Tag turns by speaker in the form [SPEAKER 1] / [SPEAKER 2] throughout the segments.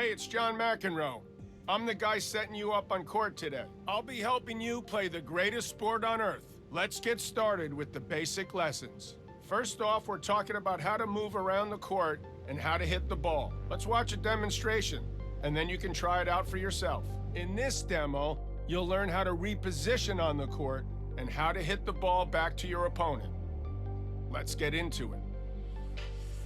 [SPEAKER 1] Hey, it's John McEnroe. I'm the guy setting you up on court today. I'll be helping you play the greatest sport on earth. Let's get started with the basic lessons. First off, we're talking about how to move around the court and how to hit the ball. Let's watch a demonstration, and then you can try it out for yourself. In this demo, you'll learn how to reposition on the court and how to hit the ball back to your opponent. Let's get into it.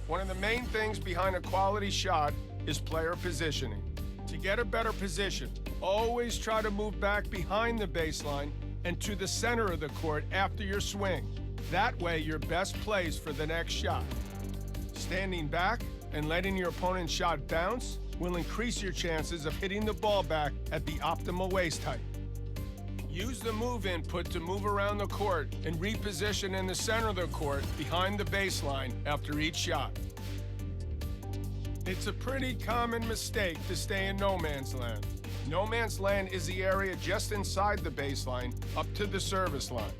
[SPEAKER 1] One of the main things behind a quality shot is player positioning. To get a better position, always try to move back behind the baseline and to the center of the court after your swing. That way, your best plays for the next shot. Standing back and letting your opponent's shot bounce will increase your chances of hitting the ball back at the optimal waist height. Use the move input to move around the court and reposition in the center of the court behind the baseline after each shot. It's a pretty common mistake to stay in no man's land. No man's land is the area just inside the baseline up to the service line.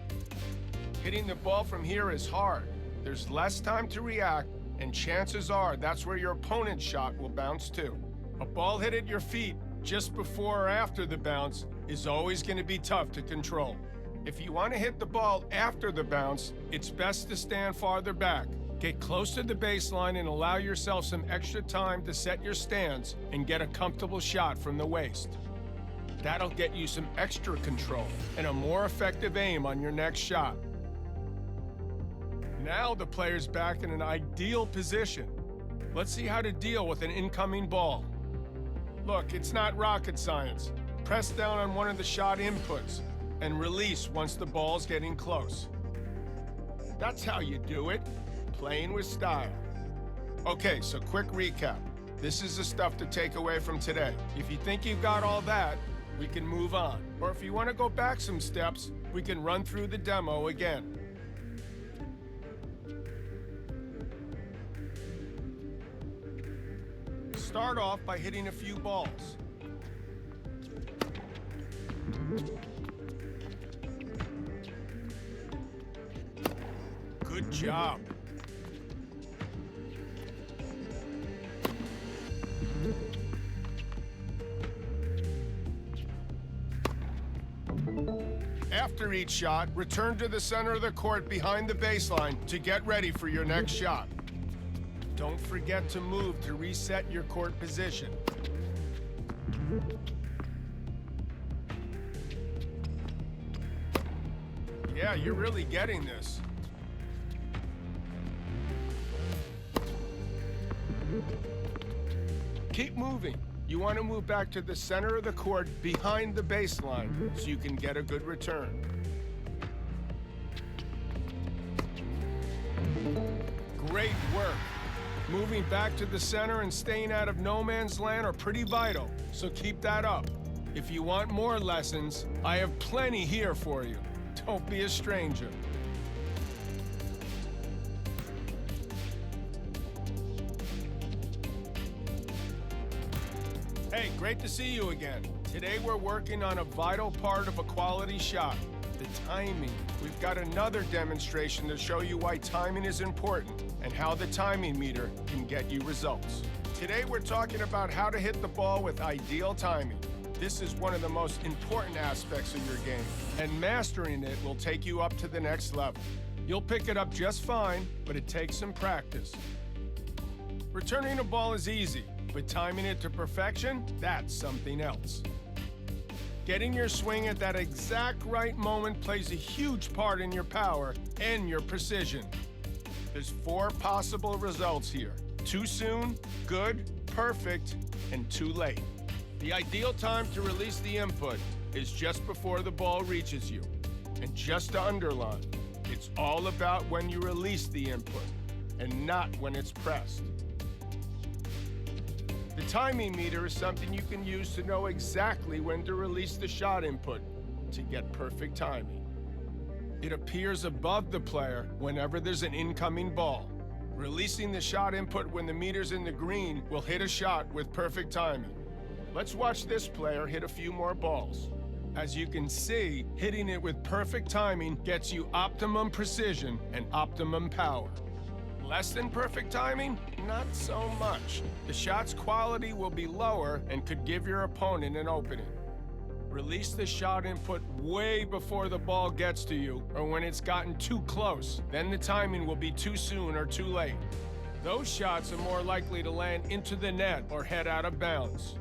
[SPEAKER 1] Hitting the ball from here is hard. There's less time to react, and chances are that's where your opponent's shot will bounce to. A ball hit at your feet just before or after the bounce is always going to be tough to control. If you want to hit the ball after the bounce, it's best to stand farther back. Get close to the baseline and allow yourself some extra time to set your stance and get a comfortable shot from the waist. That'll get you some extra control and a more effective aim on your next shot. Now the player's back in an ideal position. Let's see how to deal with an incoming ball. Look, it's not rocket science. Press down on one of the shot inputs and release once the ball's getting close. That's how you do it. Playing with style. Okay, so quick recap. This is the stuff to take away from today. If you think you've got all that, we can move on. Or if you want to go back some steps, we can run through the demo again. Start off by hitting a few balls. Good job. After each shot, return to the center of the court behind the baseline to get ready for your next shot. Don't forget to move to reset your court position. Yeah, you're really getting this. Keep moving. You want to move back to the center of the court behind the baseline so you can get a good return. Great work. Moving back to the center and staying out of no man's land are pretty vital, so keep that up. If you want more lessons, I have plenty here for you. Don't be a stranger. Hey, great to see you again. Today we're working on a vital part of a quality shot, the timing. We've got another demonstration to show you why timing is important and how the timing meter can get you results. Today we're talking about how to hit the ball with ideal timing. This is one of the most important aspects of your game, and mastering it will take you up to the next level. You'll pick it up just fine, but it takes some practice. Returning a ball is easy, but timing it to perfection, that's something else. Getting your swing at that exact right moment plays a huge part in your power and your precision. There's 4 possible results here: too soon, good, perfect, and too late. The ideal time to release the input is just before the ball reaches you. And just to underline, it's all about when you release the input and not when it's pressed. The timing meter is something you can use to know exactly when to release the shot input to get perfect timing. It appears above the player whenever there's an incoming ball. Releasing the shot input when the meter's in the green will hit a shot with perfect timing. Let's watch this player hit a few more balls. As you can see, hitting it with perfect timing gets you optimum precision and optimum power. Less than perfect timing? Not so much. The shot's quality will be lower and could give your opponent an opening. Release the shot input way before the ball gets to you or when it's gotten too close. Then the timing will be too soon or too late. Those shots are more likely to land into the net or head out of bounds.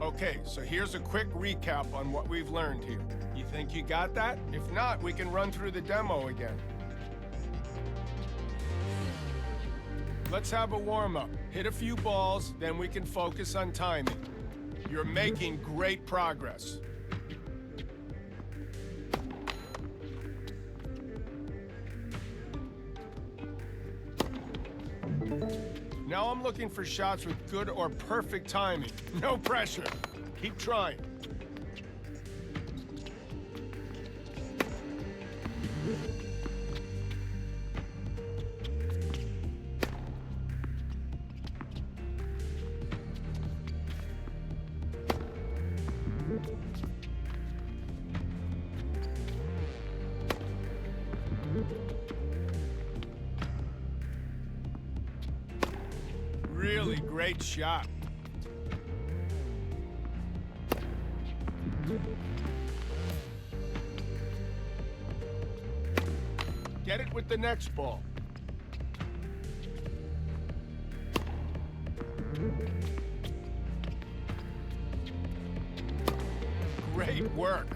[SPEAKER 1] Okay, so here's a quick recap on what we've learned here. You think you got that? If not, we can run through the demo again. Let's have a warm-up. Hit a few balls, then we can focus on timing. You're making great progress. Now I'm looking for shots with good or perfect timing. No pressure. Keep trying. Really great shot. Get it with the next ball. Great work.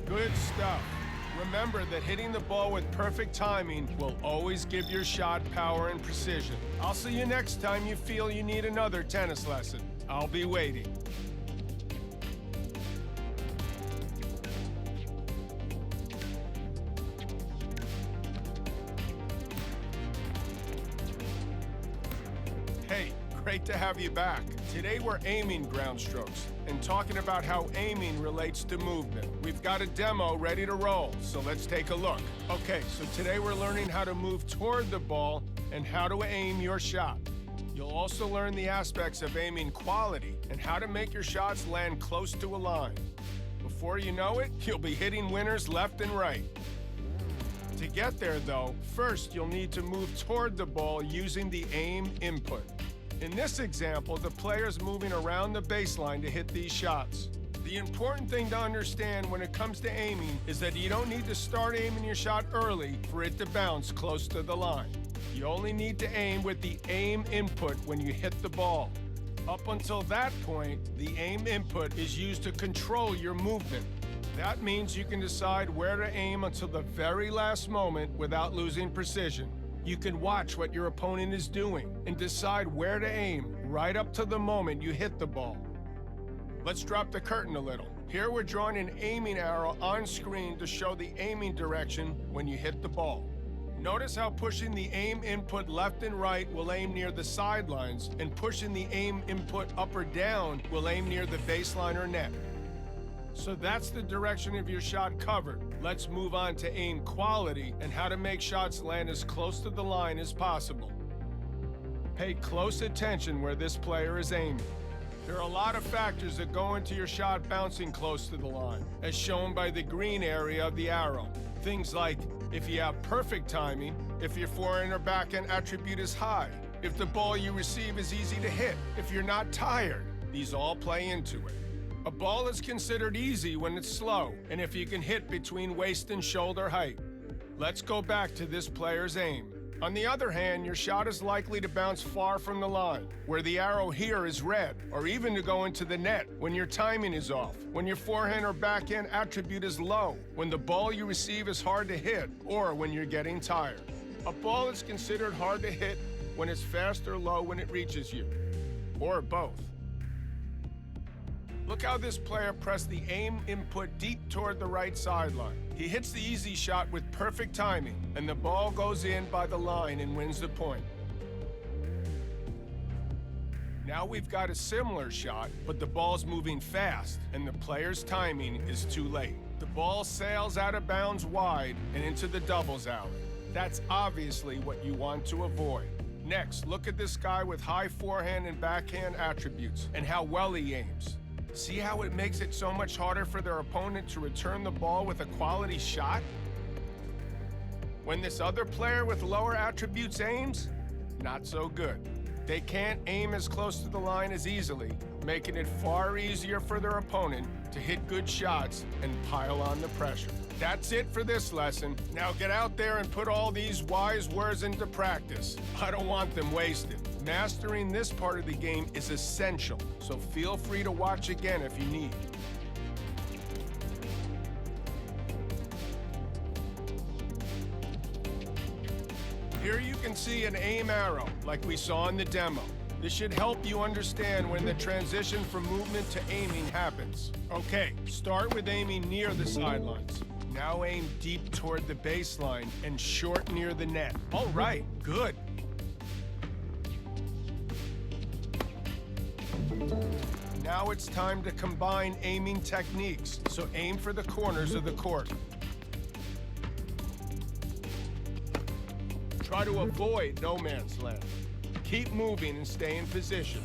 [SPEAKER 1] Good stuff. Remember that hitting the ball with perfect timing will always give your shot power and precision. I'll see you next time you feel you need another tennis lesson. I'll be waiting. Hey, great to have you back. Today we're aiming ground strokes and talking about how aiming relates to movement. We've got a demo ready to roll, so let's take a look. Okay, so today we're learning how to move toward the ball and how to aim your shot. You'll also learn the aspects of aiming quality and how to make your shots land close to a line. Before you know it, you'll be hitting winners left and right. To get there though, first you'll need to move toward the ball using the aim input. In this example, the player's moving around the baseline to hit these shots. The important thing to understand when it comes to aiming is that you don't need to start aiming your shot early for it to bounce close to the line. You only need to aim with the aim input when you hit the ball. Up until that point, the aim input is used to control your movement. That means you can decide where to aim until the very last moment without losing precision. You can watch what your opponent is doing and decide where to aim right up to the moment you hit the ball. Let's drop the curtain a little. Here we're drawing an aiming arrow on screen to show the aiming direction when you hit the ball. Notice how pushing the aim input left and right will aim near the sidelines, and pushing the aim input up or down will aim near the baseline or net. So that's the direction of your shot covered. Let's move on to aim quality and how to make shots land as close to the line as possible. Pay close attention where this player is aiming. There are a lot of factors that go into your shot bouncing close to the line, as shown by the green area of the arrow. Things like if you have perfect timing, if your forehand or backhand attribute is high, if the ball you receive is easy to hit, if you're not tired. These all play into it. A ball is considered easy when it's slow, and if you can hit between waist and shoulder height. Let's go back to this player's aim. On the other hand, your shot is likely to bounce far from the line, where the arrow here is red, or even to go into the net when your timing is off, when your forehand or backhand attribute is low, when the ball you receive is hard to hit, or when you're getting tired. A ball is considered hard to hit when it's fast or low when it reaches you, or both. Look how this player pressed the aim input deep toward the right sideline. He hits the easy shot with perfect timing, and the ball goes in by the line and wins the point. Now we've got a similar shot, but the ball's moving fast, and the player's timing is too late. The ball sails out of bounds wide and into the doubles alley. That's obviously what you want to avoid. Next, look at this guy with high forehand and backhand attributes and how well he aims. See how it makes it so much harder for their opponent to return the ball with a quality shot? When this other player with lower attributes aims, not so good. They can't aim as close to the line as easily, making it far easier for their opponent to hit good shots and pile on the pressure. That's it for this lesson. Now get out there and put all these wise words into practice. I don't want them wasted. Mastering this part of the game is essential, so feel free to watch again if you need. Here you can see an aim arrow, like we saw in the demo. This should help you understand when the transition from movement to aiming happens. Okay, start with aiming near the sidelines. Now aim deep toward the baseline and short near the net. All right, good. Now it's time to combine aiming techniques, so aim for the corners of the court. Try to avoid no man's land. Keep moving and stay in position.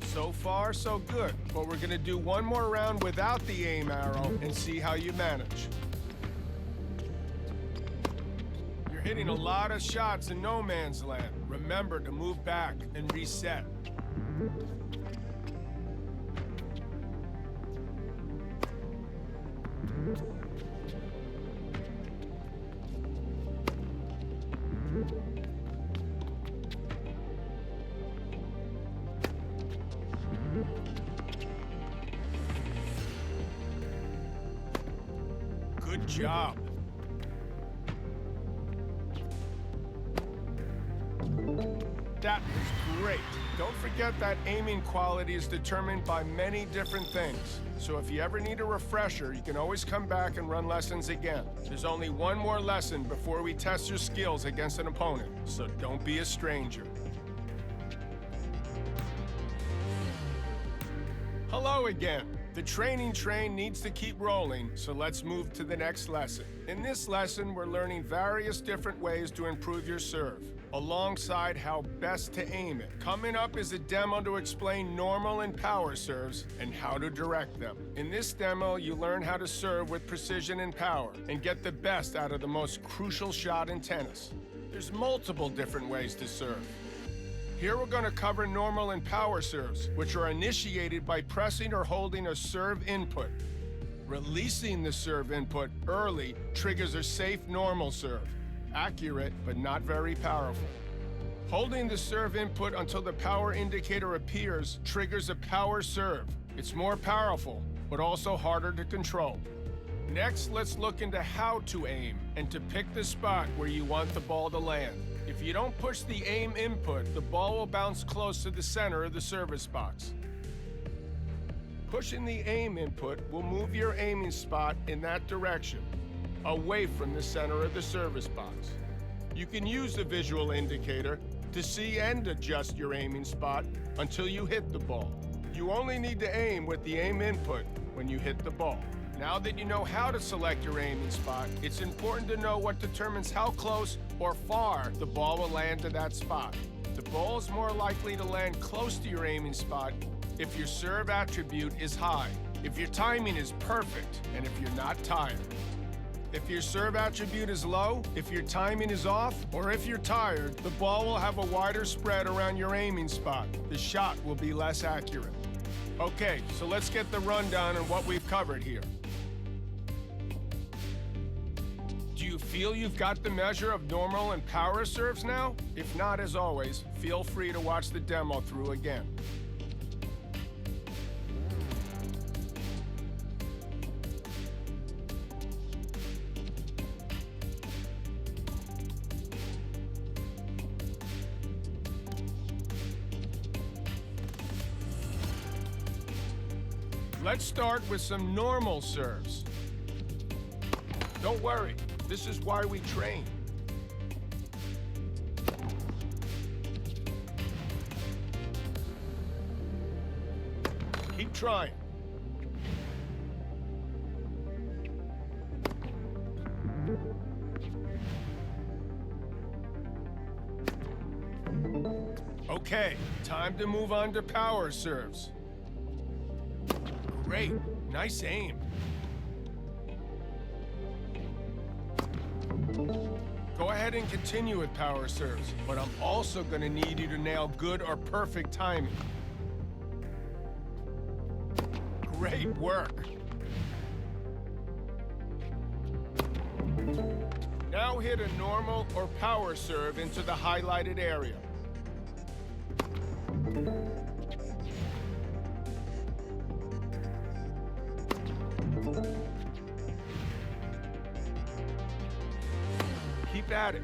[SPEAKER 1] So far, so good. But we're gonna do one more round without the aim arrow and see how you manage. You're hitting a lot of shots in no man's land. Remember to move back and reset. Good job. That was great. Don't forget that aiming quality is determined by many different things. So if you ever need a refresher, you can always come back and run lessons again. There's only one more lesson before we test your skills against an opponent, so don't be a stranger. Hello again. The training train needs to keep rolling, so let's move to the next lesson. In this lesson, we're learning various different ways to improve your serve, alongside how best to aim it. Coming up is a demo to explain normal and power serves and how to direct them. In this demo, you learn how to serve with precision and power and get the best out of the most crucial shot in tennis. There's multiple different ways to serve. Here we're going to cover normal and power serves, which are initiated by pressing or holding a serve input. Releasing the serve input early triggers a safe normal serve. Accurate, but not very powerful. Holding the serve input until the power indicator appears triggers a power serve. It's more powerful, but also harder to control. Next, let's look into how to aim and to pick the spot where you want the ball to land. If you don't push the aim input, the ball will bounce close to the center of the service box. Pushing the aim input will move your aiming spot in that direction, away from the center of the service box. You can use the visual indicator to see and adjust your aiming spot until you hit the ball. You only need to aim with the aim input when you hit the ball. Now that you know how to select your aiming spot, it's important to know what determines how close or far the ball will land to that spot. The ball is more likely to land close to your aiming spot if your serve attribute is high, if your timing is perfect, and if you're not tired. If your serve attribute is low, if your timing is off, or if you're tired, the ball will have a wider spread around your aiming spot. The shot will be less accurate. Okay, so let's get the rundown on what we've covered here. Do you feel you've got the measure of normal and power serves now? If not, as always, feel free to watch the demo through again. Let's start with some normal serves. Don't worry, this is why we train. Keep trying. Okay, time to move on to power serves. Great, nice aim. Go ahead and continue with power serves, but I'm also going to need you to nail good or perfect timing. Great work. Now hit a normal or power serve into the highlighted area. Keep at it.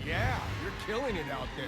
[SPEAKER 1] Yeah, you're killing it out there.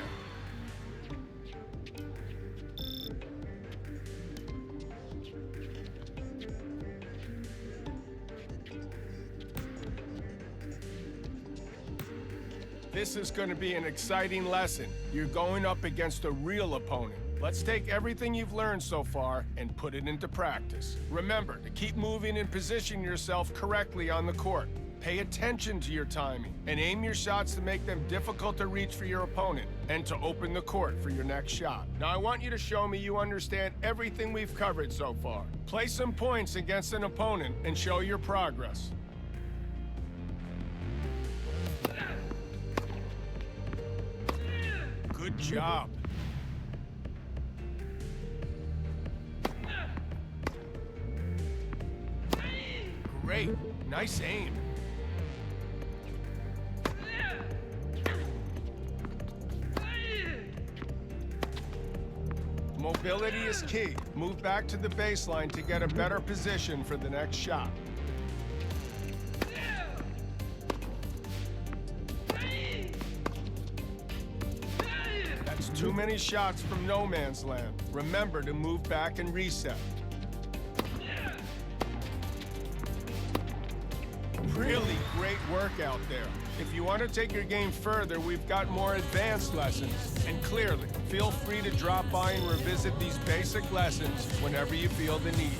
[SPEAKER 1] This is going to be an exciting lesson. You're going up against a real opponent. Let's take everything you've learned so far and put it into practice. Remember to keep moving and position yourself correctly on the court. Pay attention to your timing and aim your shots to make them difficult to reach for your opponent and to open the court for your next shot. Now I want you to show me you understand everything we've covered so far. Play some points against an opponent and show your progress. Good job. Great. Nice aim. Mobility is key. Move back to the baseline to get a better position for the next shot. That's too many shots from no man's land. Remember to move back and reset. Really great work out there. If you want to take your game further, we've got more advanced lessons. And clearly, feel free to drop by and revisit these basic lessons whenever you feel the need.